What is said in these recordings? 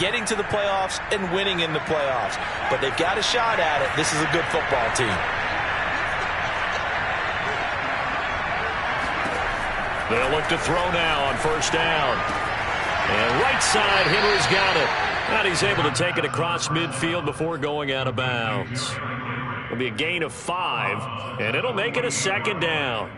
getting to the playoffs and winning in the playoffs. But they've got a shot at it. This is a good football team. They'll look to throw now on first down. And right side, Henry's got it. And he's able to take it across midfield before going out of bounds. It'll be a gain of 5, and it'll make it a second down.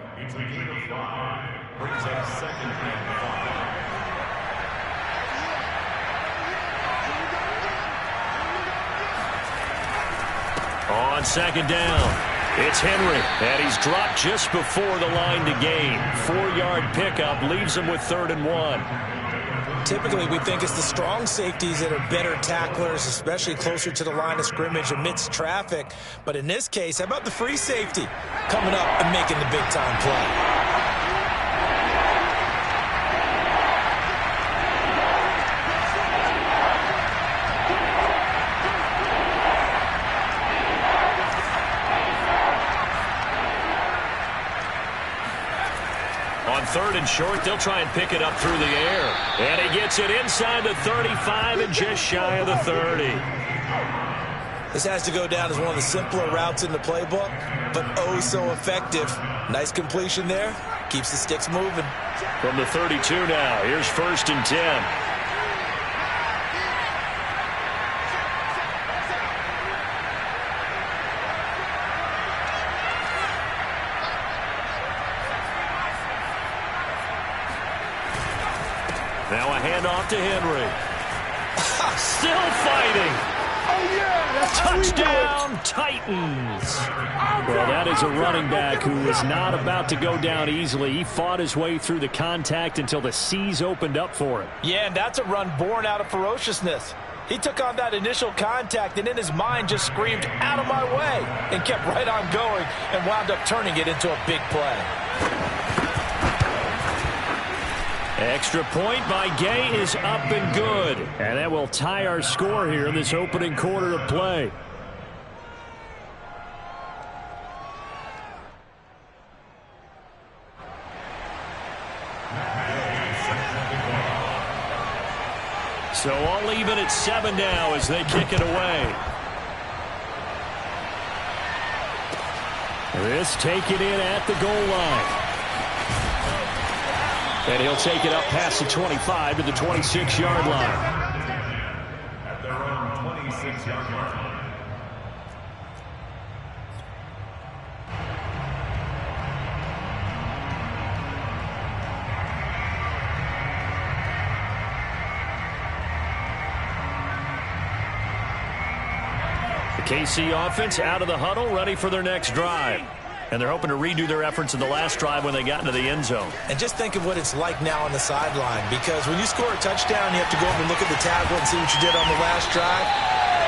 On second down, it's Henry, and he's dropped just before the line to gain. 4-yard pickup leaves him with 3rd and 1. Typically, we think it's the strong safeties that are better tacklers, especially closer to the line of scrimmage amidst traffic. But in this case, how about the free safety coming up and making the big-time play? On 3rd and short, they'll try and pick it up through the air. And he gets it inside the 35 and just shy of the 30. This has to go down as one of the simpler routes in the playbook, but oh so effective. Nice completion there. Keeps the sticks moving. From the 32 now, here's 1st and 10. Now a handoff to Henry. Still fighting. Oh, yeah, touchdown, Titans. Well, that is a running back who is not about to go down easily. He fought his way through the contact until the seas opened up for him. Yeah, and that's a run born out of ferociousness. He took on that initial contact and in his mind just screamed, "Out of my way," and kept right on going and wound up turning it into a big play. Extra point by Gay is up and good. And that will tie our score here in this opening quarter of play. So all even at 7 now as they kick it away. This taken in at the goal line. And he'll take it up past the 25 to the 26-yard line. At their own 26-yard line. The KC offense out of the huddle, ready for their next drive. And they're hoping to redo their efforts in the last drive when they got into the end zone. And just think of what it's like now on the sideline, because when you score a touchdown, you have to go over and look at the tablet and see what you did on the last drive.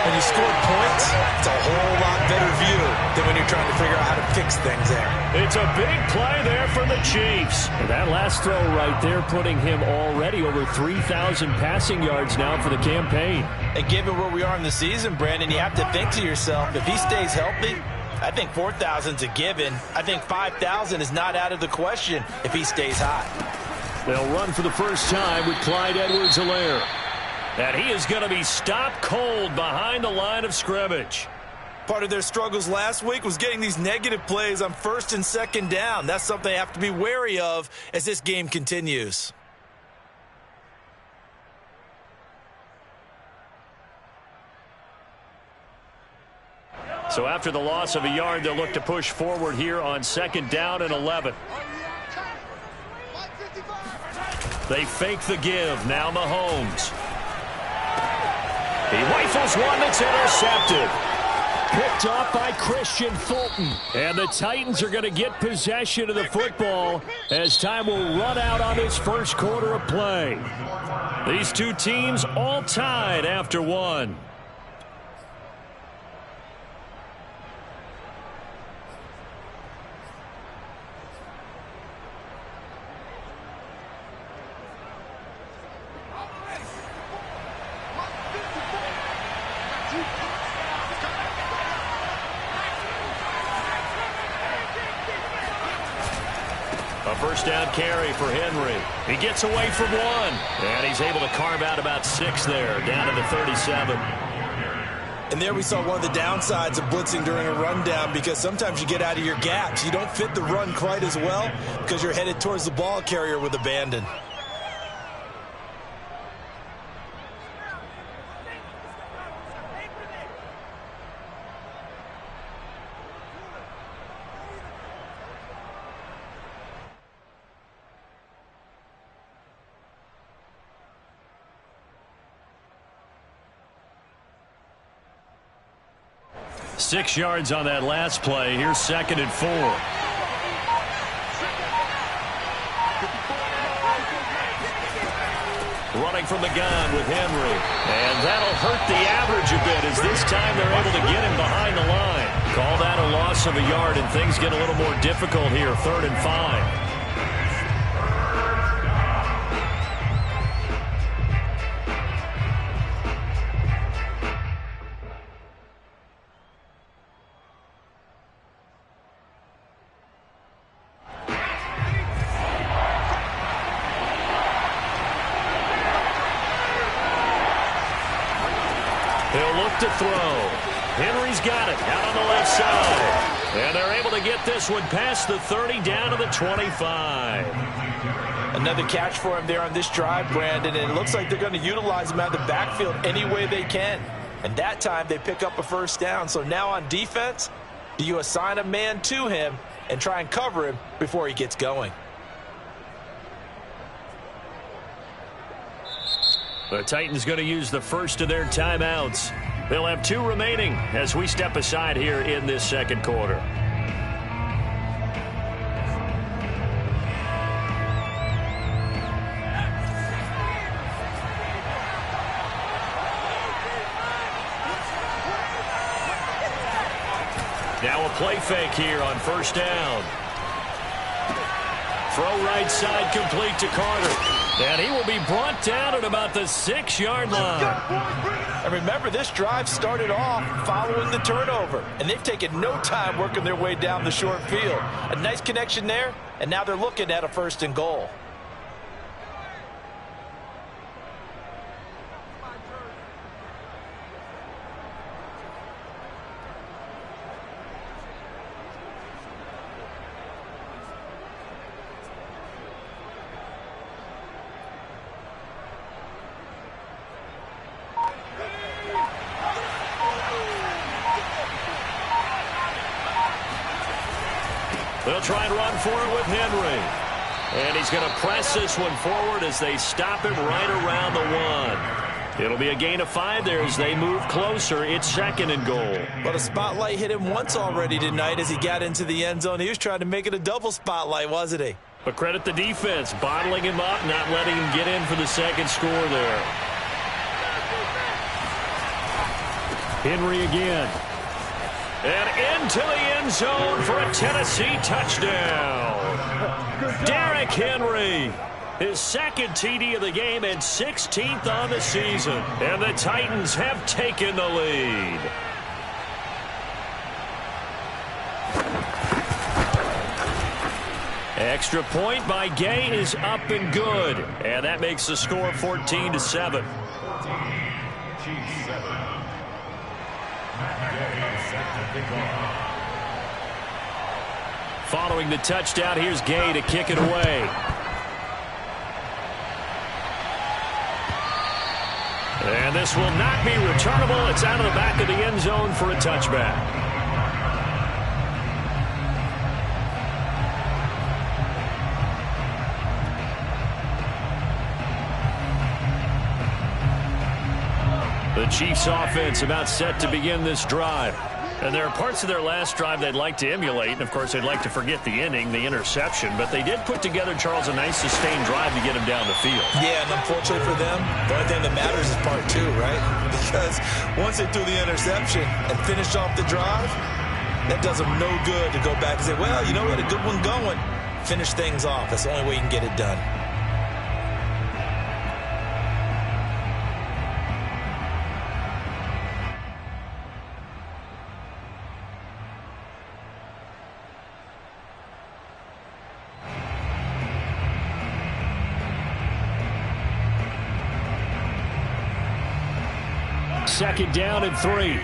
When you scored points, it's a whole lot better view than when you're trying to figure out how to fix things there. It's a big play there for the Chiefs. And that last throw right there putting him already over 3,000 passing yards now for the campaign. And given where we are in the season, Brandon, you have to think to yourself, if he stays healthy, I think 4,000's a given. I think 5,000 is not out of the question if he stays hot. They'll run for the first time with Clyde Edwards-Helaire. And he is going to be stopped cold behind the line of scrimmage. Part of their struggles last week was getting these negative plays on 1st and 2nd down. That's something they have to be wary of as this game continues. So after the loss of a yard, they'll look to push forward here on 2nd down and 11. They fake the give. Now Mahomes. He rifles one that's intercepted. Picked off by Christian Fulton. And the Titans are going to get possession of the football as time will run out on this first quarter of play. These two teams all tied after one. A first down carry for Henry. He gets away from one, and he's able to carve out about 6 there, down to the 37. And there we saw one of the downsides of blitzing during a rundown, because sometimes you get out of your gaps. You don't fit the run quite as well because you're headed towards the ball carrier with abandon. Six yards on that last play. Here's 2nd and 4. Running from the gun with Henry. And that'll hurt the average a bit, as this time they're able to get him behind the line. Call that a loss of a yard, and things get a little more difficult here. 3rd and 5. To throw. Henry's got it out on the left side. And they're able to get this one past the 30 down to the 25. Another catch for him there on this drive, Brandon, and it looks like they're going to utilize him out of the backfield any way they can. And that time they pick up a first down. So now on defense, do you assign a man to him and try and cover him before he gets going? The Titans going to use the first of their timeouts. They'll have 2 remaining as we step aside here in this second quarter. Now a play fake here on first down. Throw right side complete to Carter. And he will be brought down at about the 6-yard line. And remember, this drive started off following the turnover, and they've taken no time working their way down the short field. A nice connection there, and now they're looking at a 1st and goal. They'll try and run for it with Henry. And he's going to press this one forward as they stop him right around the 1. It'll be a gain of 5 there as they move closer. It's 2nd and goal. But a spotlight hit him once already tonight as he got into the end zone. He was trying to make it a double spotlight, wasn't he? But credit the defense, bottling him up, not letting him get in for the second score there. Henry again. And into the end zone for a Tennessee touchdown. Derrick Henry, his 2nd TD of the game and 16th on the season. And the Titans have taken the lead. Extra point by Gay is up and good. And that makes the score 14-7. Following the touchdown, here's Gay to kick it away. And this will not be returnable. It's out of the back of the end zone for a touchback. The Chiefs offense about set to begin this drive. And there are parts of their last drive they'd like to emulate. And, of course, they'd like to forget the inning, the interception. But they did put together, Charles, a nice sustained drive to get him down the field. Yeah, and unfortunately for them, the only thing that matters is part 2, right? Because once they threw the interception and finished off the drive, that does them no good to go back and say, well, you know what, a good one going. Finish things off. That's the only way you can get it done. Second down and 3.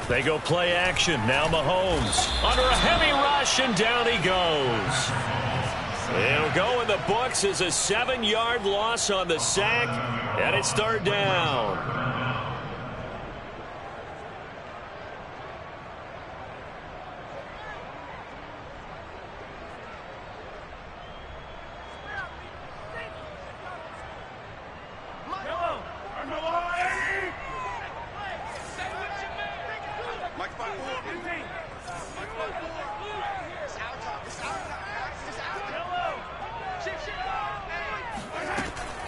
They go play action. Now Mahomes under a heavy rush, and down he goes. It'll go in the books as a 7-yard loss on the sack, and it's third down.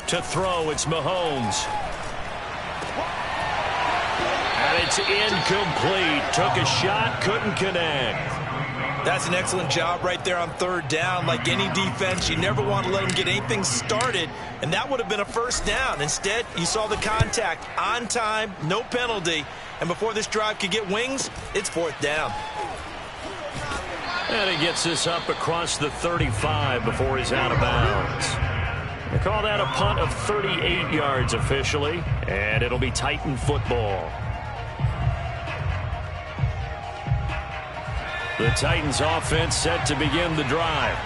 To throw, it's Mahomes. And it's incomplete. Took a shot, couldn't connect. That's an excellent job right there on third down. Like any defense, you never want to let them get anything started, and that would have been a first down. Instead, you saw the contact on time, no penalty, and before this drive could get wings, it's fourth down. And he gets this up across the 35 before he's out of bounds. They call that a punt of 38 yards officially, and it'll be Titan football. The Titans offense set to begin the drive.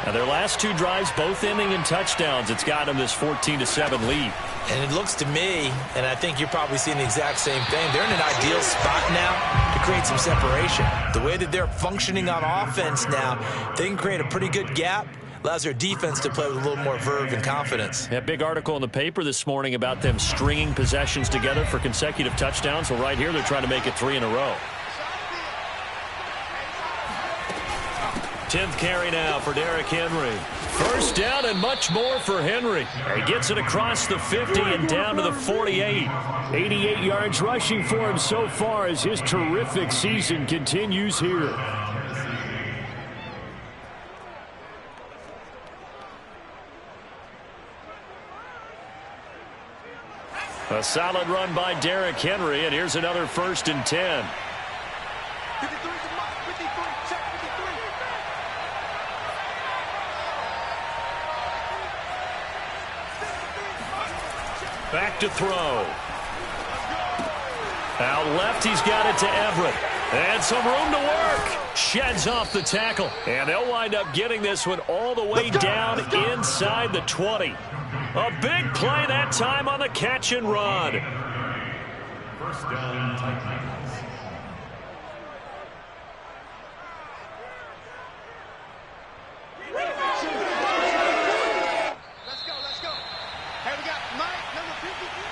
Now their last 2 drives both ending in touchdowns. It's got them this 14-7 lead. And it looks to me, and I think you're probably seeing the exact same thing, they're in an ideal spot now to create some separation. The way that they're functioning on offense now, they can create a pretty good gap. Allows their defense to play with a little more verve and confidence. A big article in the paper this morning about them stringing possessions together for consecutive touchdowns. Well, right here, they're trying to make it 3 in a row. 10th carry now for Derrick Henry. First down and much more for Henry. He gets it across the 50 and down to the 48. 88 yards rushing for him so far as his terrific season continues here. A solid run by Derrick Henry, and here's another 1st and 10. Back to throw. Out left, he's got it to Everett. And some room to work. Sheds off the tackle. And they'll wind up getting this one all the way down inside the 20. A big play that time on the catch and run. First down, Titans. Let's go. Hey, we got Mike, number 53.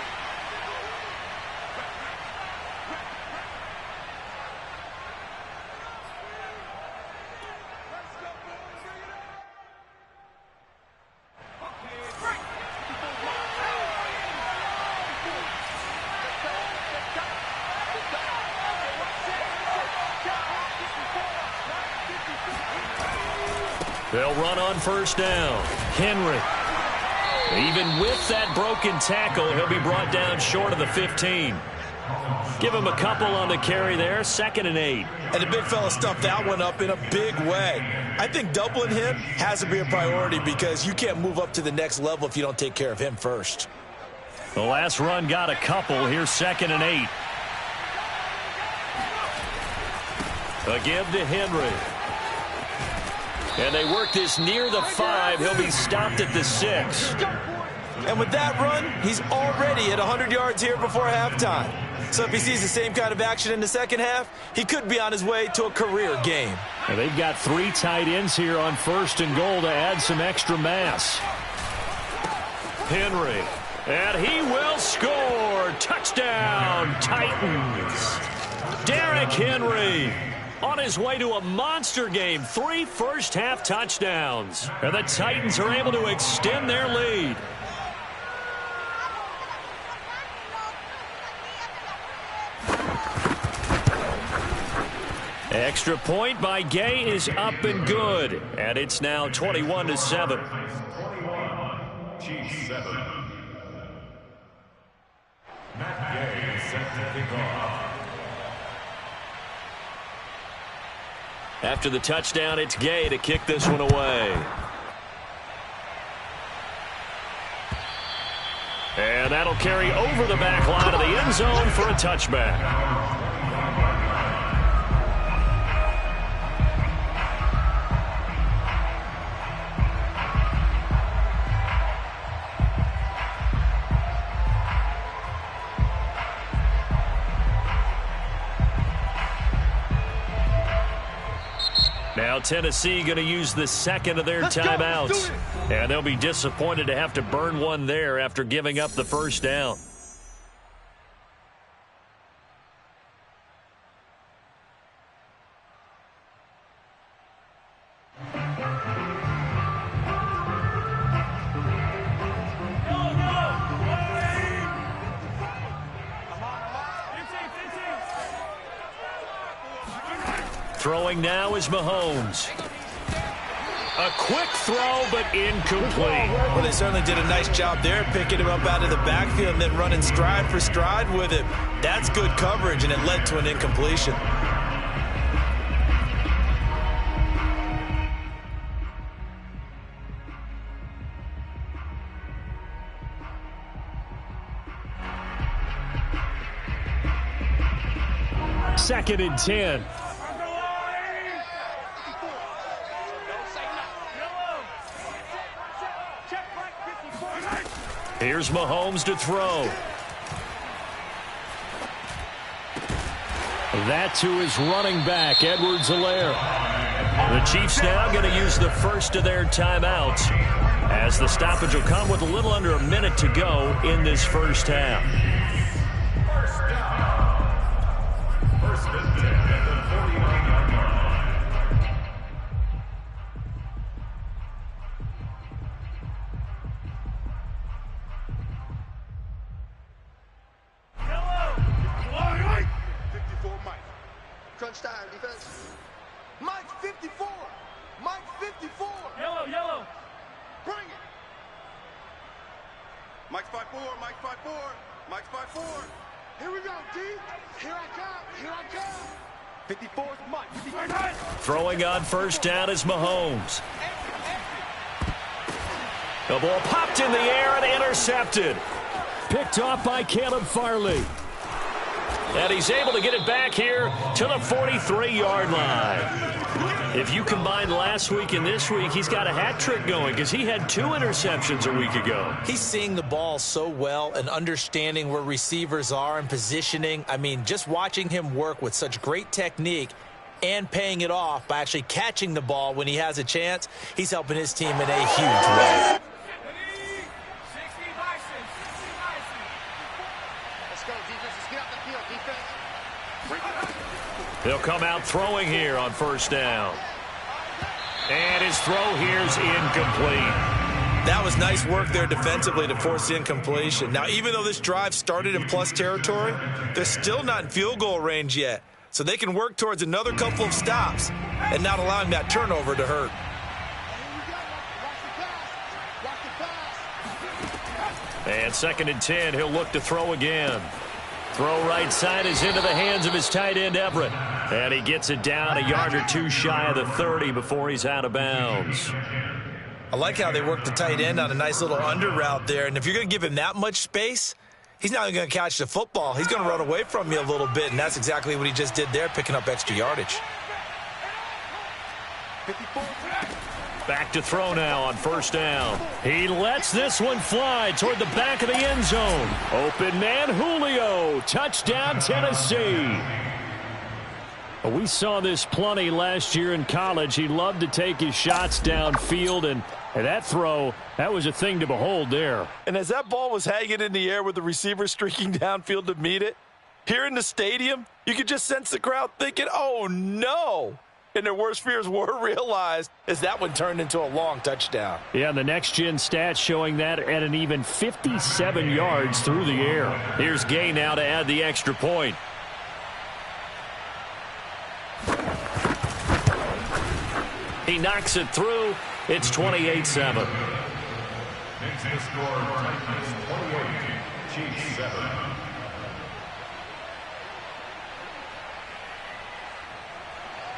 They'll run on first down. Henry. Even with that broken tackle, he'll be brought down short of the 15. Give him a couple on the carry there. 2nd and 8. And the big fella stuffed that one up in a big way. I think doubling him has to be a priority because you can't move up to the next level if you don't take care of him first. The last run got a couple. Here's 2nd and 8. A give to Henry. And they work this near the 5. He'll be stopped at the 6. And with that run, he's already at 100 yards here before halftime. So if he sees the same kind of action in the second half, he could be on his way to a career game. And they've got 3 tight ends here on 1st and goal to add some extra mass. Henry. And he will score. Touchdown, Titans. Derrick Henry on his way to a monster game. 3 first-half touchdowns. And the Titans are able to extend their lead. Extra point by Gay is up and good. And it's now 21-7. 21, Chiefs 7. Matt Gay is set to kick off. After the touchdown, it's Gay to kick this one away. And that'll carry over the back line of the end zone for a touchback. Now Tennessee going to use the second of their timeouts. And they'll be disappointed to have to burn one there after giving up the first down. Throwing now is Mahomes. A quick throw, but incomplete. Well, they certainly did a nice job there, picking him up out of the backfield and then running stride for stride with him. That's good coverage, and it led to an incompletion. Second and 10. Here's Mahomes to throw. That to his running back, Edwards-Helaire. The Chiefs now going to use the first of their timeouts, as the stoppage will come with a little under a minute to go in this first half. First and 10 at the 49-yard line. Crunch time, defense. Mike 54. Mike 54. Yellow. Bring it. Mike's 5-4. Mike's 5-4. Mike's 5-4. Here we go, D. Here I come. 54th Mike. Throwing on first down is Mahomes. The ball popped in the air and intercepted. Picked off by Caleb Farley. And he's able to get it back here to the 43-yard line. If you combine last week and this week, he's got a hat trick going because he had 2 interceptions a week ago. He's seeing the ball so well and understanding where receivers are and positioning. I mean, just watching him work with such great technique and paying it off by actually catching the ball when he has a chance, he's helping his team in a huge way. They'll come out throwing here on first down. And his throw here's incomplete. That was nice work there defensively to force the incompletion. Now, even though this drive started in plus territory, they're still not in field goal range yet. So they can work towards another couple of stops and not allowing that turnover to hurt. And second and 10, he'll look to throw again. Throw right side is into the hands of his tight end, Everett. And he gets it down a yard or 2 shy of the 30 before he's out of bounds. I like how they work the tight end on a nice little under route there. And if you're going to give him that much space, he's not going to catch the football. He's going to run away from you a little bit, and that's exactly what he just did there, picking up extra yardage. Back to throw now on first down. He lets this one fly toward the back of the end zone. Open man, Julio. Touchdown, Tennessee. We saw this plenty last year in college. He loved to take his shots downfield, and that throw, that was a thing to behold there. And as that ball was hanging in the air with the receiver streaking downfield to meet it, here in the stadium, you could just sense the crowd thinking, oh, no. And their worst fears were realized as that one turned into a long touchdown. Yeah, and the next-gen stats showing that at an even 57 yards through the air. Here's Gay now to add the extra point. He knocks it through. It's 28-7. Makes the score Titans 28, Chiefs 7.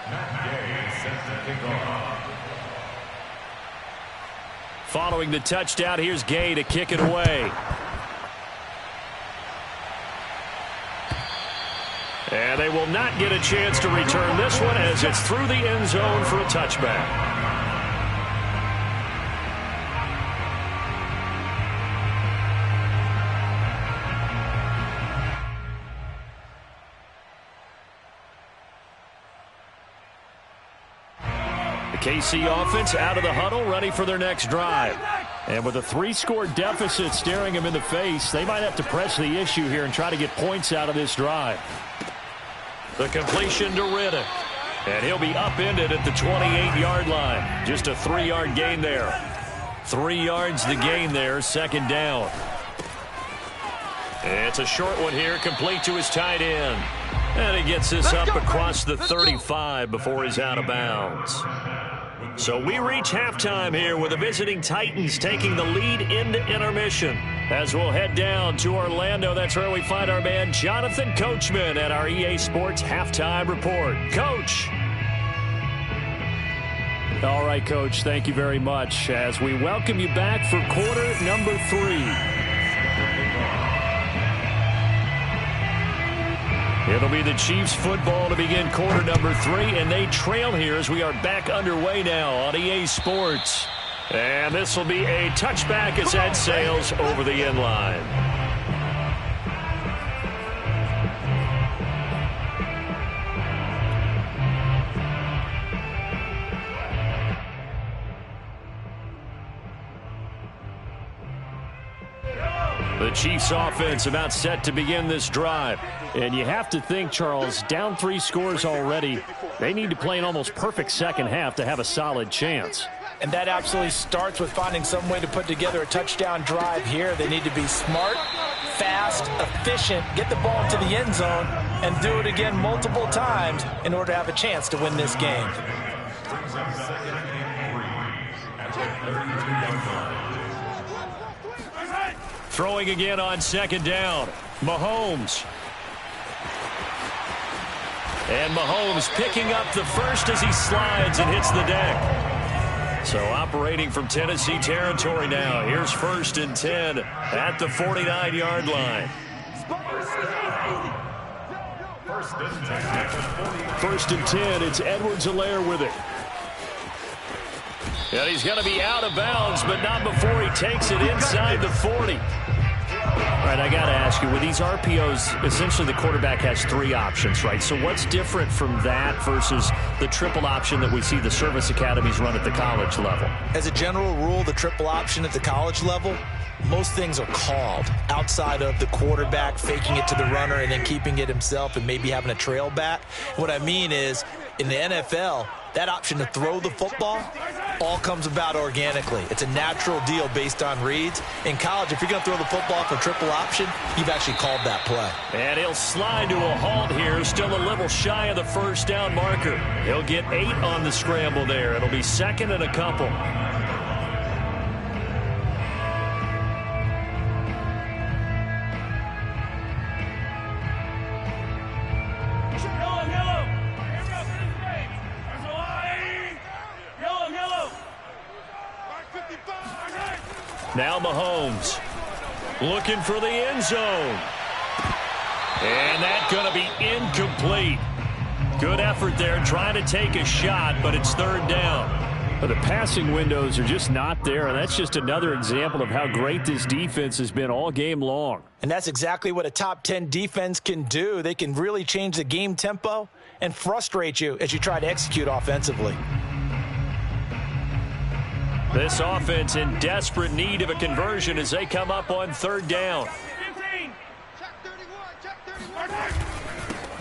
Matt Gay, Following the touchdown, here's Gay to kick it away. And they will not get a chance to return this one as it's through the end zone for a touchback. The KC offense out of the huddle, ready for their next drive. And with a 3-score deficit staring them in the face, they might have to press the issue here and try to get points out of this drive. The completion to Riddick. And he'll be upended at the 28-yard line. Just a 3-yard gain there. 3 yards the gain there, second down. It's a short one here, complete to his tight end. And he gets this up across the 35 before he's out of bounds. So we reach halftime here with the visiting Titans taking the lead into intermission. As we'll head down to Orlando, that's where we find our man Jonathan Coachman at our EA Sports Halftime Report. Coach. All right, Coach, thank you very much as we welcome you back for quarter number 3. It'll be the Chiefs football to begin quarter number 3, and they trail here as we are back underway now on EA Sports. And this will be a touchback as that sails over the end line. The Chiefs offense about set to begin this drive. And you have to think, Charles, down 3 scores already. They need to play an almost perfect second half to have a solid chance. And that absolutely starts with finding some way to put together a touchdown drive here. They need to be smart, fast, efficient, get the ball into the end zone, and do it again multiple times in order to have a chance to win this game. Throwing again on second down. Mahomes. And Mahomes picking up the first as he slides and hits the deck. So operating from Tennessee territory now. Here's 1st and 10 at the 49-yard line. 1st and 10. It's Edwards-Helaire with it. And he's going to be out of bounds, but not before he takes it inside the 40. All right, I got to ask you, with these RPOs, essentially the quarterback has 3 options, right? So what's different from that versus the triple option that we see the service academies run at the college level? As a general rule, the triple option at the college level, most things are called outside of the quarterback faking it to the runner and then keeping it himself and maybe having a trail back. What I mean is, in the NFL, that option to throw the football all comes about organically. It's a natural deal based on reads. In college, if you're going to throw the football for triple option, you've actually called that play. And he'll slide to a halt here, still a little shy of the first down marker. He'll get 8 on the scramble there. It'll be 2nd and a couple. Now Mahomes looking for the end zone. And that's going to be incomplete. Good effort there trying to take a shot, but it's 3rd down. But the passing windows are just not there, and that's just another example of how great this defense has been all game long. And that's exactly what a top 10 defense can do. They can really change the game tempo and frustrate you as you try to execute offensively. This offense in desperate need of a conversion as they come up on 3rd down.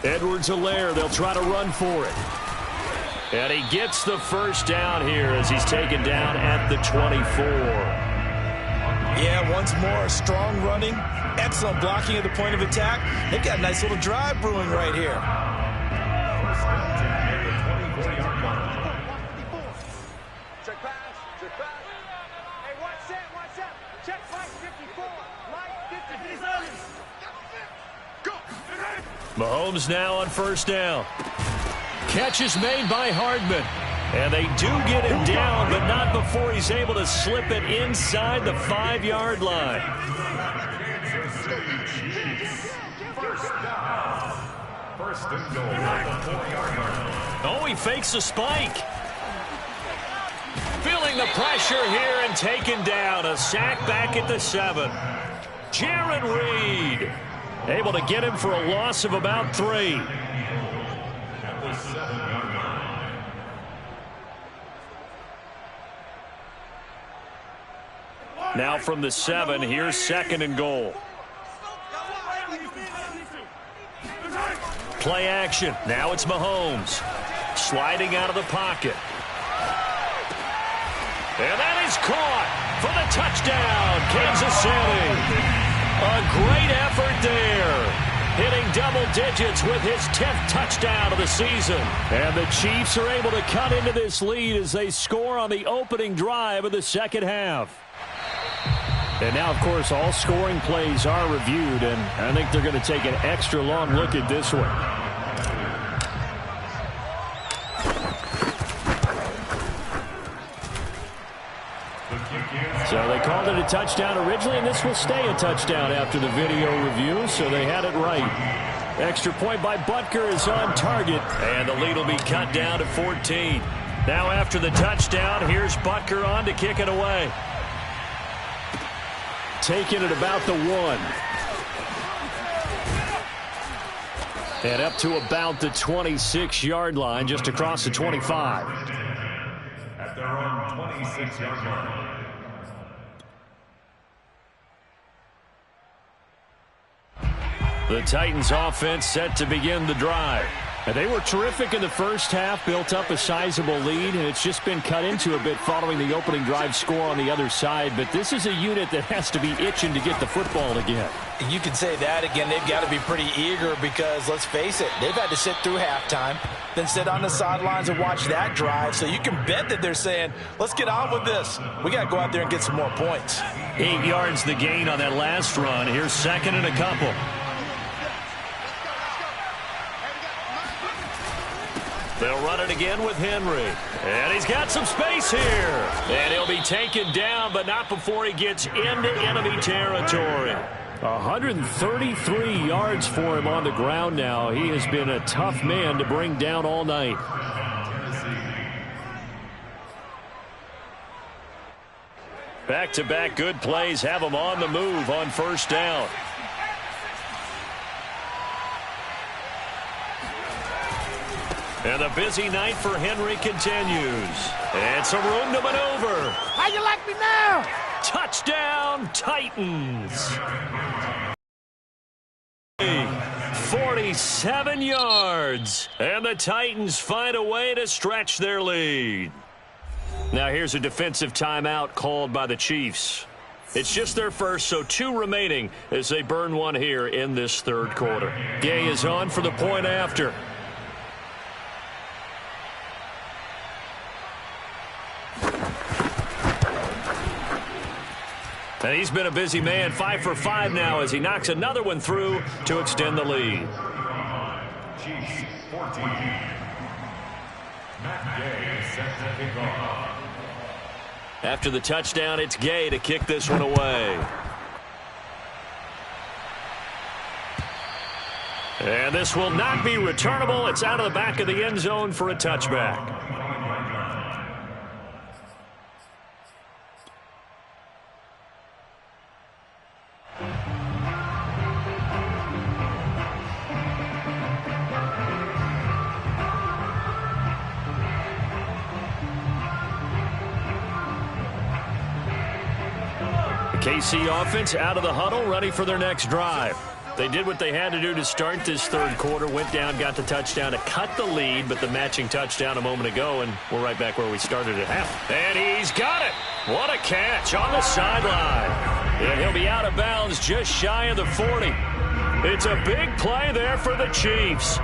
Edwards-Helaire, they'll try to run for it. And he gets the first down here as he's taken down at the 24. Yeah, once more, strong running, excellent blocking at the point of attack. They've got a nice little drive brewing right here. Mahomes now on 1st down. Catch is made by Hardman. And they do get him down, but not before he's able to slip it inside the 5-yard line. First and goal at the 4-yard line. Oh, he fakes a spike. Feeling the pressure here and taken down. A sack back at the 7. Jaron Reed able to get him for a loss of about 3. At the 7-yard line. Now from the 7, here's 2nd and goal. Play action. Now it's Mahomes. Sliding out of the pocket. And that is caught for the touchdown, Kansas City. A great effort there. Hitting double digits with his 10th touchdown of the season. And the Chiefs are able to cut into this lead as they score on the opening drive of the second half. And now, of course, all scoring plays are reviewed, and I think they're going to take an extra long look at this one. So they called it a touchdown originally, and this will stay a touchdown after the video review, so they had it right. Extra point by Butker is on target, and the lead will be cut down to 14. Now after the touchdown, here's Butker on to kick it away. Taking it about the 1. And up to about the 26-yard line, just across the 25. At their own 26-yard line. The Titans offense set to begin the drive. And they were terrific in the first half, built up a sizable lead, and it's just been cut into a bit following the opening drive score on the other side. But this is a unit that has to be itching to get the football again. You can say that again. They've got to be pretty eager because, let's face it, they've had to sit through halftime, then sit on the sidelines and watch that drive. So you can bet that they're saying, let's get on with this. We got to go out there and get some more points. 8 yards the gain on that last run. Here's 2nd and a couple. They'll run it again with Henry. And he's got some space here. And he'll be taken down, but not before he gets into enemy territory. 133 yards for him on the ground now. He has been a tough man to bring down all night. Back-to-back good plays have him on the move on first down. And the busy night for Henry continues. And some room to maneuver. How you like me now? Touchdown, Titans. 47 yards. And the Titans find a way to stretch their lead. Now here's a defensive timeout called by the Chiefs. It's just their first, so 2 remaining as they burn one here in this third quarter. Gay is on for the point after. And he's been a busy man, 5 for 5 now as he knocks another one through to extend the lead. Chiefs 14. Matt Gay is set to kick off. After the touchdown, it's Gay to kick this one away. And this will not be returnable. It's out of the back of the end zone for a touchback. KC offense out of the huddle, ready for their next drive. They did what they had to do to start this third quarter, went down, got the touchdown to cut the lead, but the matching touchdown a moment ago, and we're right back where we started at half. And he's got it. What a catch on the sideline. And he'll be out of bounds just shy of the 40. It's a big play there for the Chiefs.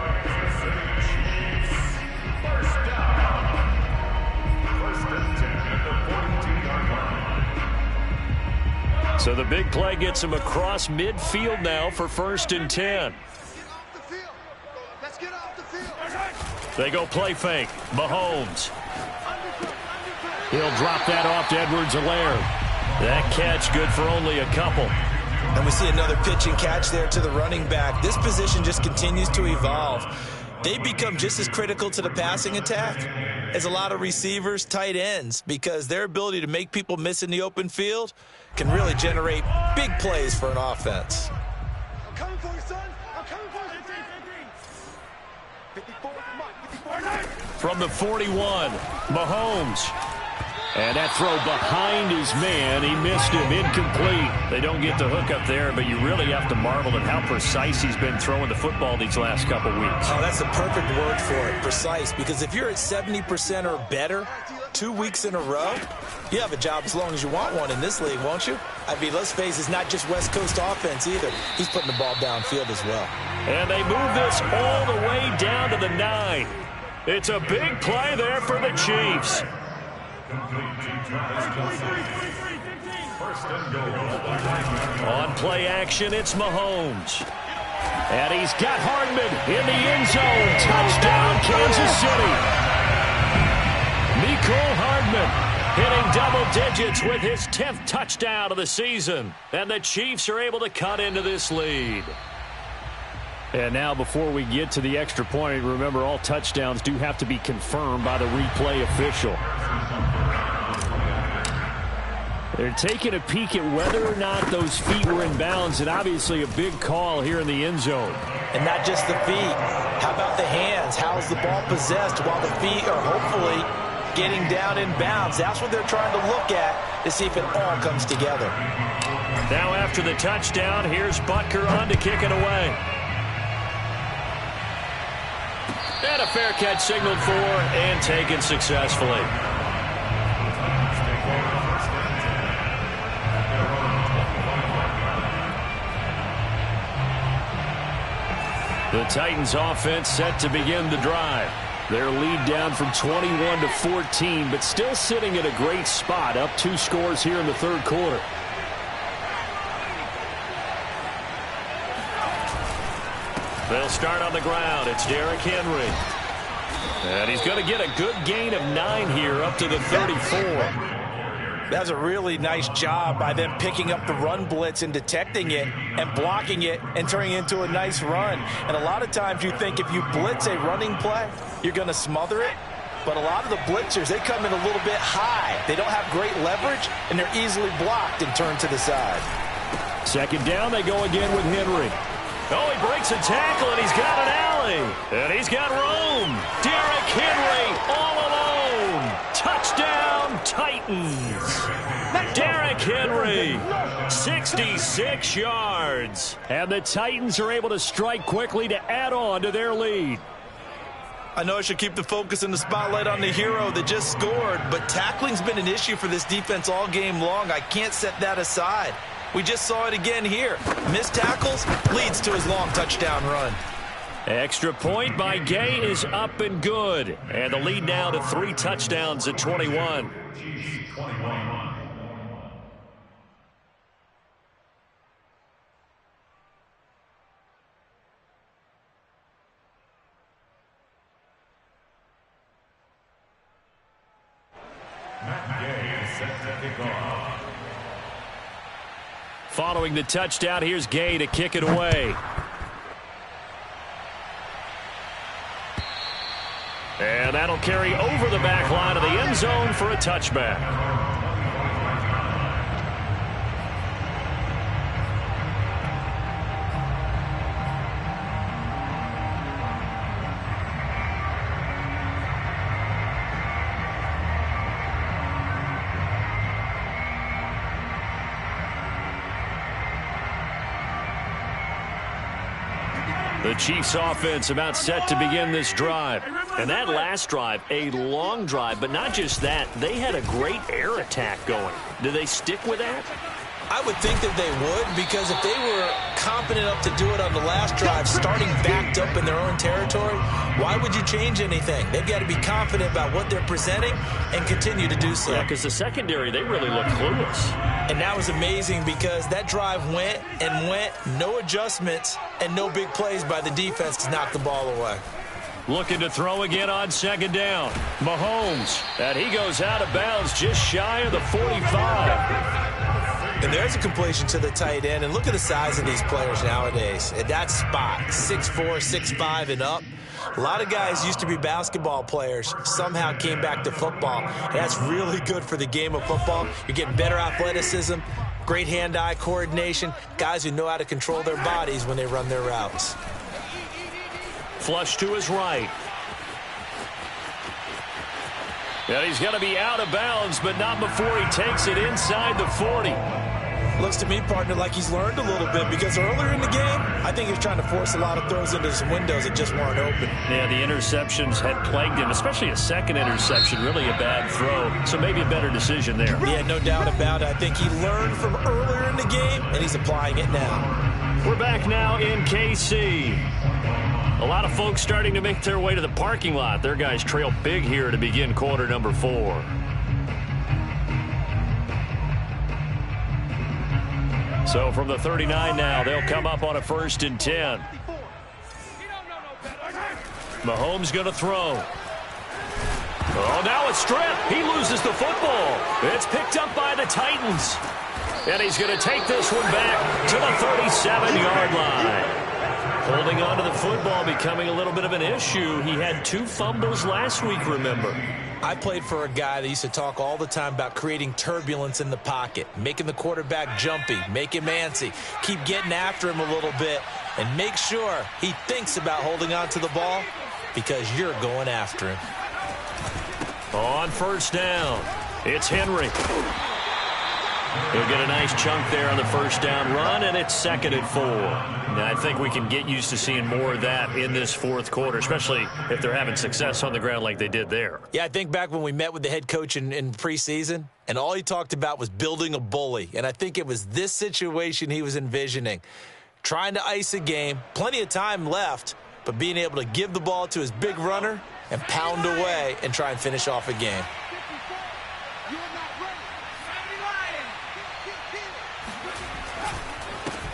So the big play gets him across midfield now for 1st and 10. Let's get off the field. They go play fake. Mahomes. He'll drop that off to Edwards-Helaire. That catch good for only a couple. And we see another pitch and catch there to the running back. This position just continues to evolve. They become just as critical to the passing attack as a lot of receivers, tight ends, because their ability to make people miss in the open field can really generate big plays for an offense. I'm coming for you, son. I'm coming for you. 54, come on. 54. From the 41, Mahomes. And that throw behind his man, he missed him, incomplete. They don't get the hook up there, but you really have to marvel at how precise he's been throwing the football these last couple weeks. Oh, that's the perfect word for it, precise, because if you're at 70% or better 2 weeks in a row, you have a job as long as you want one in this league, won't you? I mean, let's face it, it's not just West Coast offense either. He's putting the ball downfield as well. And they move this all the way down to the 9. It's a big play there for the Chiefs. On play action, it's Mahomes. And he's got Hardman in the end zone. Touchdown, Kansas City. Mecole Hardman hitting double digits with his 10th touchdown of the season. And the Chiefs are able to cut into this lead. And now before we get to the extra point, remember all touchdowns do have to be confirmed by the replay official. They're taking a peek at whether or not those feet were in bounds, and obviously a big call here in the end zone. And not just the feet. How about the hands? How's the ball possessed while the feet are hopefully getting down in bounds? That's what they're trying to look at to see if it all comes together. Now after the touchdown, here's Butker on to kick it away. And a fair catch signaled for and taken successfully. The Titans offense set to begin the drive. Their lead down from 21 to 14, but still sitting in a great spot, up 2 scores here in the third quarter. They'll start on the ground. It's Derrick Henry. And he's going to get a good gain of 9 here, up to the 34. That's a really nice job by them picking up the run blitz and detecting it and blocking it and turning it into a nice run. And a lot of times you think if you blitz a running play, you're going to smother it. But a lot of the blitzers, they come in a little bit high. They don't have great leverage, and they're easily blocked and turned to the side. Second down, they go again with Henry. Oh, he breaks a tackle, and he's got an alley. And he's got room. Derrick Henry all alone. Touchdown, Titans. Derrick Henry, 66 yards. And the Titans are able to strike quickly to add on to their lead. I know I should keep the focus and the spotlight on the hero that just scored, but tackling's been an issue for this defense all game long. I can't set that aside. We just saw it again here. Missed tackles leads to his long touchdown run. Extra point by Gay is up and good. And the lead now to 3 touchdowns at 21. Following the touchdown, here's Gay to kick it away. And that'll carry over the back line of the end zone for a touchback. The Chiefs offense about set to begin this drive. And that last drive, a long drive, but not just that, they had a great air attack going. Do they stick with that? I would think that they would, because if they were competent enough to do it on the last drive, starting backed up in their own territory, why would you change anything? They've got to be confident about what they're presenting and continue to do so. Yeah, because the secondary, they really look clueless. And that was amazing because that drive went and went, no adjustments and no big plays by the defense to knock the ball away. Looking to throw again on second down. Mahomes, and he goes out of bounds just shy of the 45. And there's a completion to the tight end. And look at the size of these players nowadays. At that spot, 6'4", 6'5", and up. A lot of guys used to be basketball players, somehow came back to football. And that's really good for the game of football. You're getting better athleticism, great hand-eye coordination, guys who know how to control their bodies when they run their routes. Flush to his right. And he's going to be out of bounds, but not before he takes it inside the 40. Looks to me, partner, like he's learned a little bit, because earlier in the game, I think he was trying to force a lot of throws into some windows that just weren't open. Yeah, the interceptions had plagued him, especially a second interception, really a bad throw. So maybe a better decision there. Yeah, no doubt about it. I think he learned from earlier in the game, and he's applying it now. We're back now in KC. A lot of folks starting to make their way to the parking lot. Their guys trail big here to begin quarter number 4. So from the 39 now, they'll come up on a 1st and 10. Mahomes going to throw. Oh, now it's stripped. He loses the football. It's picked up by the Titans. And he's going to take this one back to the 37-yard line. Holding on to the football becoming a little bit of an issue. He had 2 fumbles last week, remember. I played for a guy that used to talk all the time about creating turbulence in the pocket, making the quarterback jumpy, make him antsy, keep getting after him a little bit, and make sure he thinks about holding on to the ball because you're going after him. On 1st down, it's Henry. He'll get a nice chunk there on the 1st down run, and it's 2nd and 4. Now, I think we can get used to seeing more of that in this 4th quarter, especially if they're having success on the ground like they did there. Yeah, I think back when we met with the head coach in preseason, and all he talked about was building a bully. And I think it was this situation he was envisioning. Trying to ice a game, plenty of time left, but being able to give the ball to his big runner and pound away and try and finish off a game.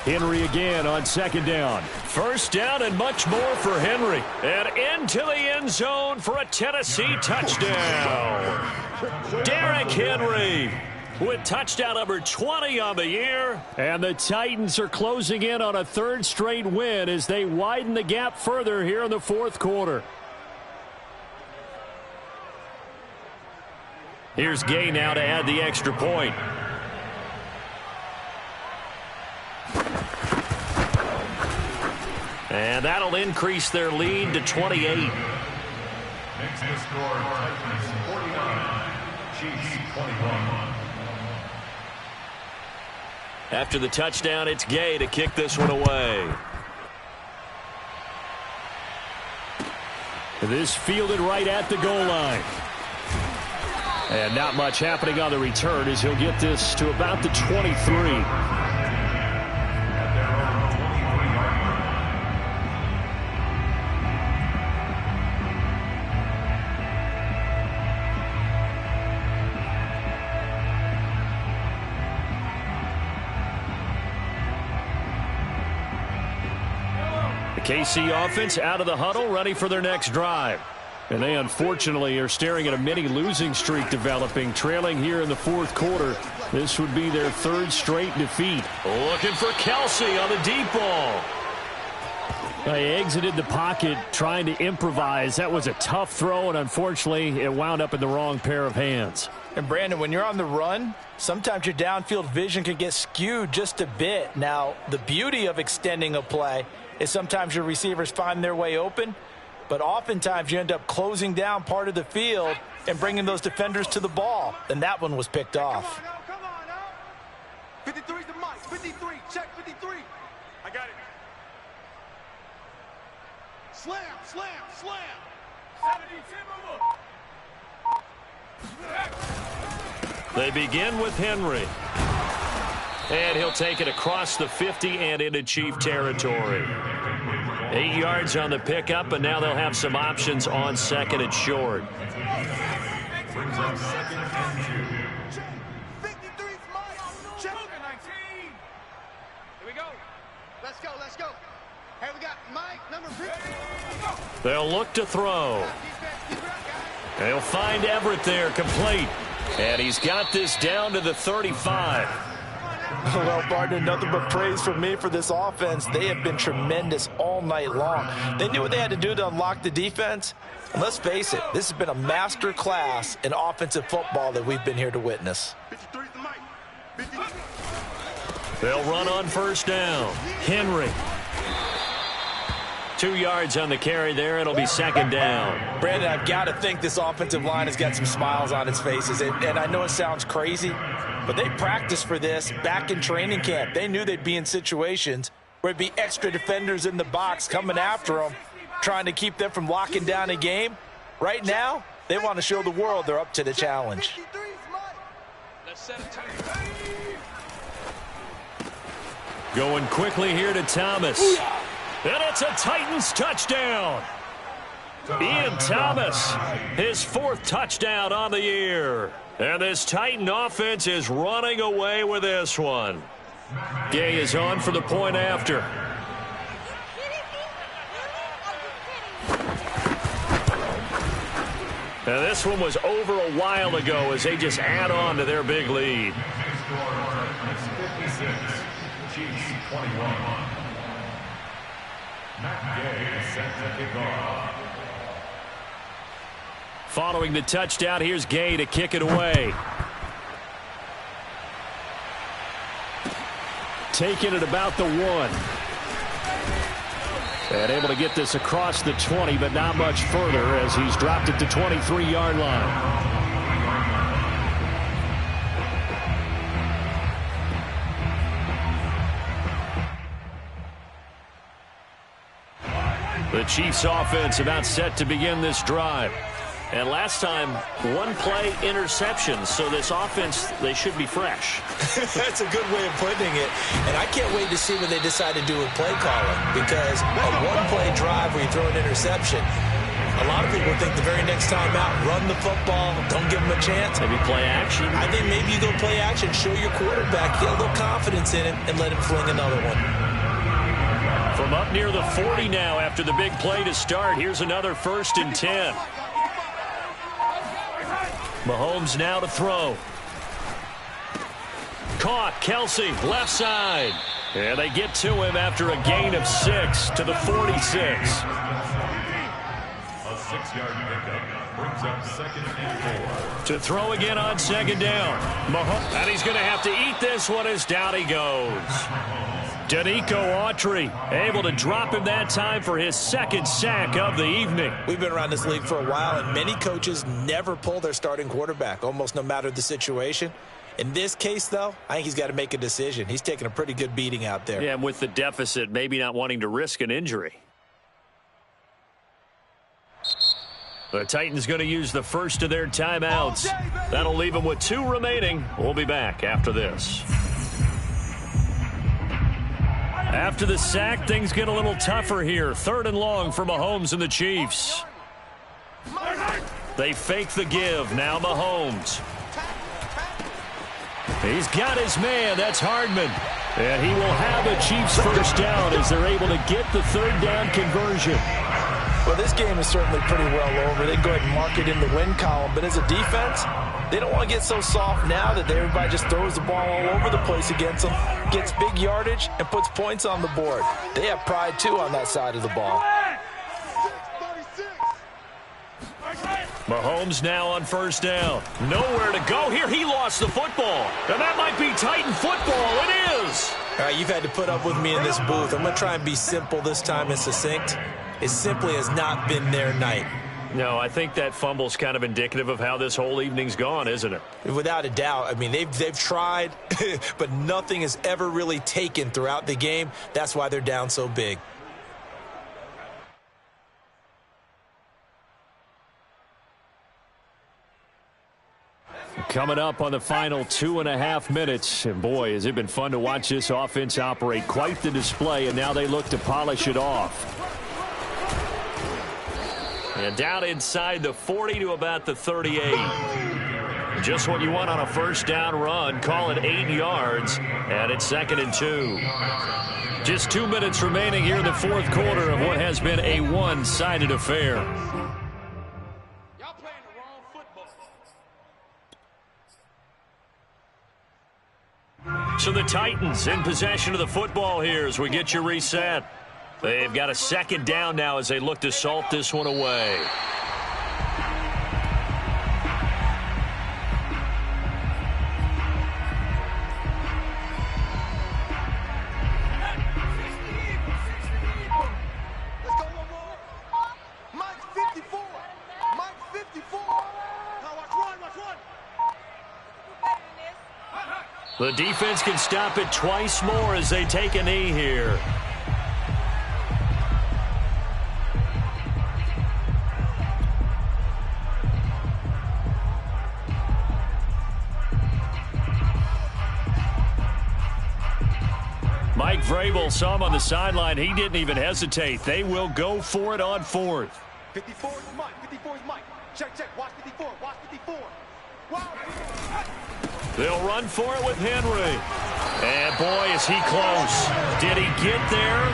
Henry again on 2nd down. 1st down and much more for Henry. And into the end zone for a Tennessee touchdown. Derrick Henry with touchdown number 20 on the year. And the Titans are closing in on a 3rd straight win as they widen the gap further here in the 4th quarter. Here's Gay now to add the extra point. And that'll increase their lead to 28. Makes the score Titans 49, Chiefs 21. After the touchdown, it's Gay to kick this one away. This fielded right at the goal line. And not much happening on the return as he'll get this to about the 23. KC offense out of the huddle, ready for their next drive. And they unfortunately are staring at a mini losing streak developing, trailing here in the 4th quarter. This would be their 3rd straight defeat. Looking for Kelsey on the deep ball. They exited the pocket trying to improvise. That was a tough throw, and unfortunately it wound up in the wrong pair of hands. And Brandon, when you're on the run, sometimes your downfield vision can get skewed just a bit. Now, the beauty of extending a play is sometimes your receivers find their way open, but oftentimes you end up closing down part of the field and bringing those defenders to the ball. And that one was picked off. Come on now. 53's the mic. 53. Check 53. I got it. Slam, slam, slam. 70 They begin with Henry. And he'll take it across the 50 and into Chief territory. 8 yards on the pickup, and now they'll have some options on 2nd and short. Brings up 2nd and 2. 53's mic. Check 19. Here we go. Let's go, let's go. Hey, we got Mike, number 50. They'll look to throw. They'll find Everett there, complete. And he's got this down to the 35. Well, partner, nothing but praise from me for this offense. They have been tremendous all night long. They knew what they had to do to unlock the defense. And let's face it, this has been a master class in offensive football that we've been here to witness. 53 is the Mike. 50. They'll run on first down. Henry. 2 yards on the carry there. It'll be second down. Brandon, I've got to think this offensive line has got some smiles on its faces. And I know it sounds crazy, but they practiced for this back in training camp. They knew they'd be in situations where it'd be extra defenders in the box coming after them, trying to keep them from locking down a game. Right now, they want to show the world they're up to the challenge. Going quickly here to Thomas. And it's a Titans touchdown. Ian Thomas, his 4th touchdown on the year. And this Titan offense is running away with this one. Gay is on for the point after. And this one was over a while ago as they just add on to their big lead. 56, Chiefs 21. Matt Gay set to kick off. Following the touchdown, here's Gay to kick it away. Taking it about the 1. And able to get this across the 20, but not much further as he's dropped it to 23-yard line. The Chiefs offense about set to begin this drive. And last time, 1-play interception. So this offense, they should be fresh. That's a good way of putting it. And I can't wait to see what they decide to do with play calling. Because a 1-play drive where you throw an interception, a lot of people think the very next time out, run the football, don't give them a chance. Maybe play action. I think maybe you go play action, show your quarterback, get a little confidence in him, and let him fling another one. From up near the 40 now after the big play to start. Here's another 1st and 10. Mahomes now to throw. Caught. Kelsey, left side. And they get to him after a gain of 6 to the 46. A 6-yard pickup brings up 2nd and 4. To throw again on 2nd down. Mahomes, and he's going to have to eat this one as down he goes. Danico Autry able to drop him that time for his 2nd sack of the evening. We've been around this league for a while, and many coaches never pull their starting quarterback, almost no matter the situation. In this case, though, I think he's got to make a decision. He's taking a pretty good beating out there. Yeah, and with the deficit, maybe not wanting to risk an injury. The Titans going to use the first of their timeouts. That'll leave them with 2 remaining. We'll be back after this. After the sack, things get a little tougher here. 3rd and long for Mahomes and the Chiefs. They fake the give. Now Mahomes. He's got his man. That's Hardman. And he will have a Chiefs 1st down as they're able to get the 3rd down conversion. Well, this game is certainly pretty well over. They can go ahead and mark it in the win column. But as a defense, they don't want to get so soft now that everybody just throws the ball all over the place against them, gets big yardage, and puts points on the board. They have pride, too, on that side of the ball. Mahomes now on 1st down. Nowhere to go here. He lost the football. And that might be Titan football. It is. All right, you've had to put up with me in this booth. I'm going to try and be simple this time and succinct. It simply has not been their night. No, I think that fumble's kind of indicative of how this whole evening's gone, isn't it? Without a doubt. I mean, they've tried, but nothing has ever really taken throughout the game. That's why they're down so big. Coming up on the final 2.5 minutes. And boy, has it been fun to watch this offense operate. Quite the display, and now they look to polish it off. And down inside the 40 to about the 38. Just what you want on a 1st down run. Call it 8 yards. And it's 2nd and 2. Just 2 minutes remaining here in the fourth quarter of what has been a one-sided affair. Y'all playing the wrong football. So the Titans in possession of the football here as we get you reset. They've got a second down now as they look to salt this one away. Let's go one more. Mike 54. Mike 54. Now watch one, watch one. The defense can stop it twice more as they take a knee here. Mike Vrabel saw him on the sideline. He didn't even hesitate. They will go for it on fourth. 54 is Mike. 54 is Mike. Check, check. Watch 54. Watch 54. Wow. They'll run for it with Henry. And boy, is he close. Did he get there?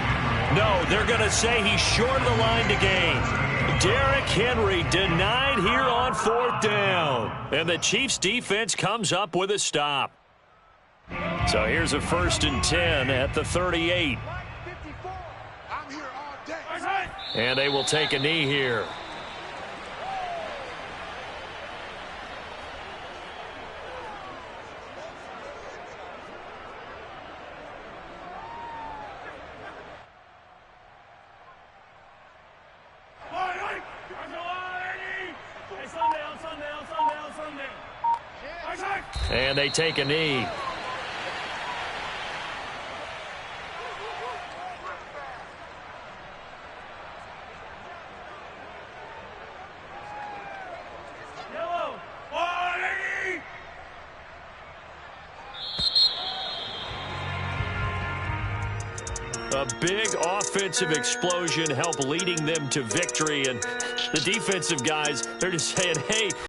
No, they're going to say he's short of the line to gain. Derrick Henry denied here on fourth down. And the Chiefs defense comes up with a stop. So here's a 1st and 10 at the 38. 54. I'm here all day. And they will take a knee here. And they take a knee. A big offensive explosion helped leading them to victory. And the defensive guys, they're just saying, hey,